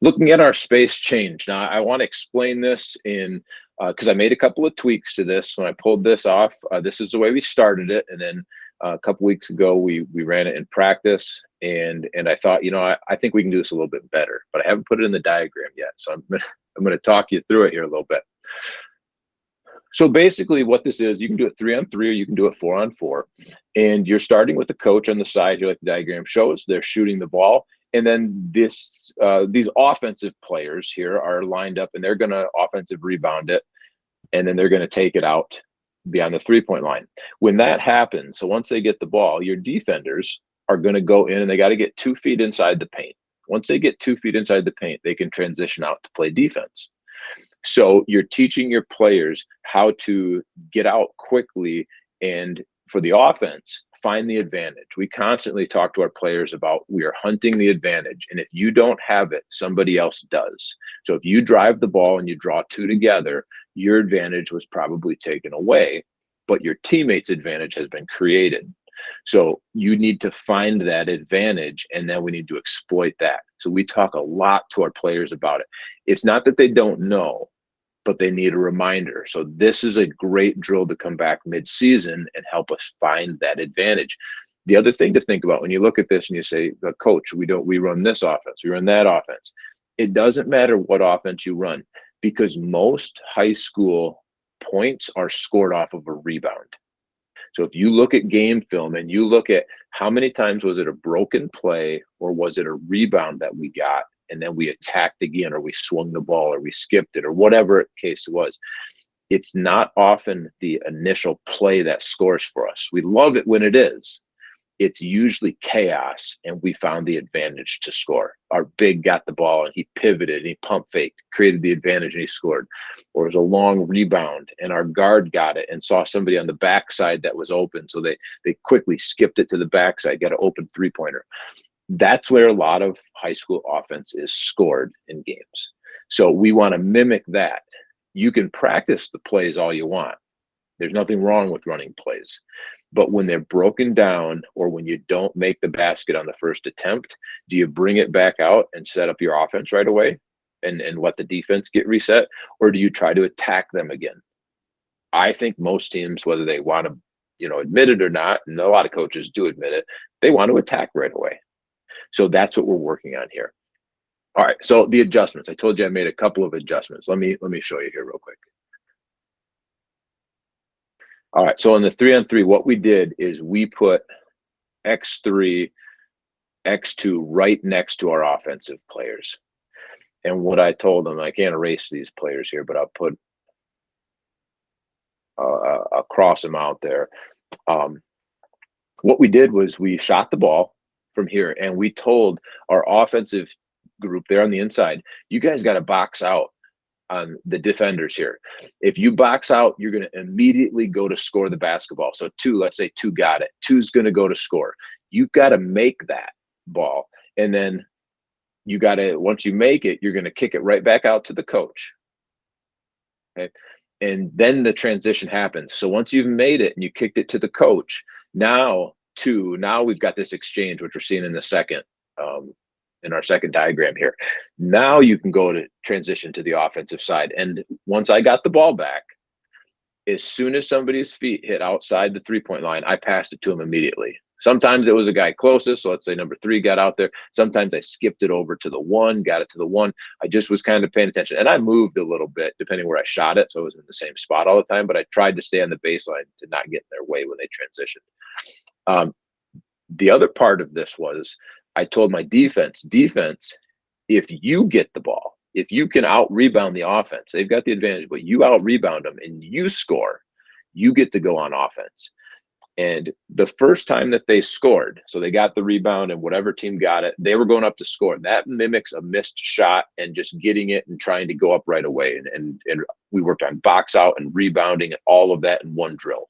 Looking at our space change. Now, I want to explain this in because I made a couple of tweaks to this when I pulled this off. This is the way we started it, and then a couple weeks ago we ran it in practice, and I thought, I think we can do this a little bit better, but I haven't put it in the diagram yet, so I'm gonna talk you through it here a little bit. So basically, what this is, you can do it 3-on-3 or you can do it 4-on-4, and you're starting with a coach on the side here, like the diagram shows. They're shooting the ball, and then these offensive players here are lined up, and they're going to offensive rebound it, and then they're going to take it out beyond the 3-point line. When that happens, so once they get the ball, your defenders are going to go in, and they got to get 2 feet inside the paint. Once they get 2 feet inside the paint, they can transition out to play defense. So you're teaching your players how to get out quickly, and for the offense, find the advantage. We constantly talk to our players about we are hunting the advantage, and if you don't have it, somebody else does. So if you drive the ball and you draw 2 together, your advantage was probably taken away, but your teammate's advantage has been created. So you need to find that advantage, and then we need to exploit that. So we talk a lot to our players about it. It's not that they don't know, but they need a reminder. So this is a great drill to come back mid-season and help us find that advantage. The other thing to think about when you look at this and you say, coach, we run this offense, we run that offense. It doesn't matter what offense you run, because most high school points are scored off of a rebound. So if you look at game film and you look at how many times was it a broken play or was it a rebound that we got and then we attacked again, or we swung the ball or we skipped it or whatever case it was, it's not often the initial play that scores for us. We love it when it is. It's usually chaos, and we found the advantage to score. Our big got the ball and he pivoted and he pump faked, created the advantage, and he scored. Or it was a long rebound and our guard got it and saw somebody on the backside that was open, so they quickly skipped it to the backside, got an open 3-pointer. That's where a lot of high school offense is scored in games. So we want to mimic that. You can practice the plays all you want. There's nothing wrong with running plays. But when they're broken down, or when you don't make the basket on the first attempt, do you bring it back out and set up your offense right away and let the defense get reset? Or do you try to attack them again? I think most teams, whether they want to, admit it or not, and a lot of coaches do admit it, they want to attack right away. So that's what we're working on here. All right, so the adjustments. I told you I made a couple of adjustments. Let me show you here real quick. All right, so in the 3-on-3, what we did is we put X3, X2 right next to our offensive players. And what I told them, I can't erase these players here, but I'll cross them out there. What we did was we shot the ball from here, and we told our offensive group there on the inside, you guys got to box out on the defenders here. If you box out, you're going to immediately go to score the basketball. So let's say 2 got it. 2's going to go to score. You've got to make that ball. And then you got to, once you make it, you're going to kick it right back out to the coach. Okay. And then the transition happens. So once you've made it and you kicked it to the coach, now we've got this exchange, which we're seeing in the second, in our second diagram here. Now you can go to transition to the offensive side. And once I got the ball back, as soon as somebody's feet hit outside the 3-point line, I passed it to him immediately. Sometimes it was a guy closest. So let's say number 3 got out there. Sometimes I skipped it over to the 1, got it to the 1. I just was kind of paying attention. And I moved a little bit depending where I shot it. So it was in the same spot all the time, but I tried to stay on the baseline to not get in their way when they transitioned. The other part of this was I told my defense, if you get the ball, if you can out rebound the offense, they've got the advantage, but you out rebound them and you score, you get to go on offense. And the first time that they scored, so they got the rebound and whatever team got it, they were going up to score. That mimics a missed shot and just getting it and trying to go up right away. And we worked on box out and rebounding and all of that in one drill.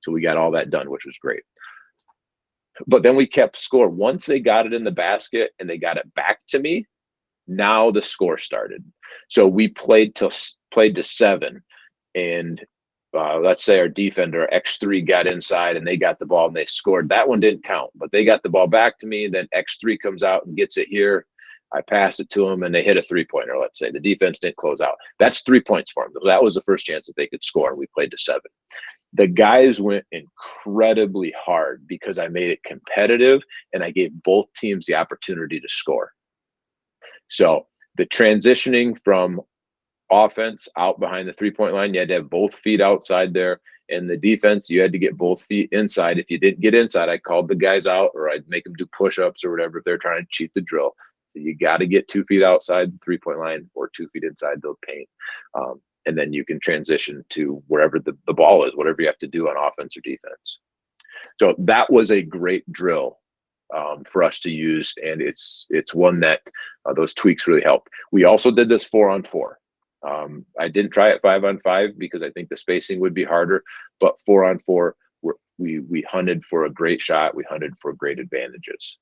So we got all that done, which was great. But then we kept score. Once they got it in the basket and they got it back to me, now the score started. So we played to 7, and let's say our defender X3 got inside and they got the ball and they scored. That one didn't count, but they got the ball back to me. Then X3 comes out and gets it here. I pass it to them and they hit a 3-pointer, let's say. The defense didn't close out. That's 3 points for them. That was the first chance that they could score. We played to 7. The guys went incredibly hard because I made it competitive and I gave both teams the opportunity to score. So the transitioning from offense out behind the 3-point line, you had to have both feet outside there. And the defense, you had to get both feet inside. If you didn't get inside, I called the guys out or I'd make them do push-ups or whatever if they're trying to cheat the drill. So you got to get 2 feet outside the 3-point line or 2 feet inside the paint. And then you can transition to wherever the ball is, whatever you have to do on offense or defense. So that was a great drill for us to use. And it's one that those tweaks really helped. We also did this 4-on-4. I didn't try it 5-on-5 because I think the spacing would be harder, but 4-on-4, we hunted for a great shot. We hunted for great advantages.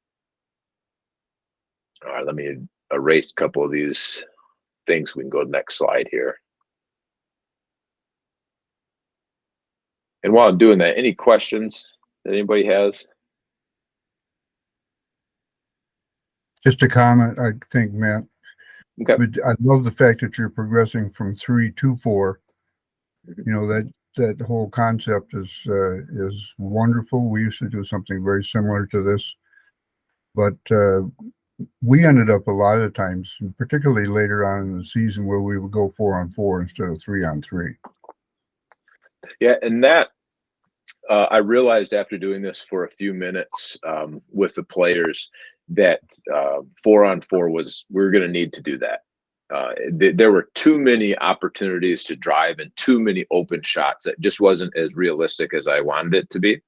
All right, let me erase a couple of these things. We can go to the next slide here. And while I'm doing that, any questions that anybody has? Just a comment, I think, Matt. Okay. But I love the fact that you're progressing from 3 to 4. Mm-hmm. You know, that whole concept is wonderful. We used to do something very similar to this, but we ended up a lot of times, particularly later on in the season, where we would go 4-on-4 instead of 3-on-3. Yeah, and that I realized after doing this for a few minutes with the players that 4-on-4 we were going to need to do that. There were too many opportunities to drive and too many open shots that just wasn't as realistic as I wanted it to be.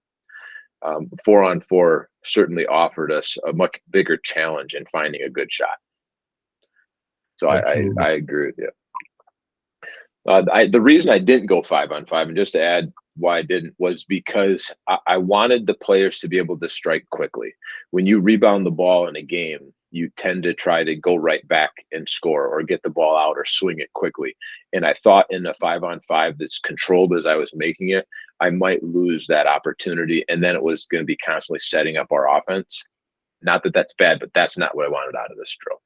4-on-4 certainly offered us a much bigger challenge in finding a good shot. So I agree with you. The reason I didn't go 5-on-5, and just to add why I didn't, was because I wanted the players to be able to strike quickly. When you rebound the ball in a game, you tend to try to go right back and score or get the ball out or swing it quickly. And I thought in a 5-on-5 that's controlled as I was making it, I might lose that opportunity. And then it was going to be constantly setting up our offense. Not that that's bad, but that's not what I wanted out of this drill.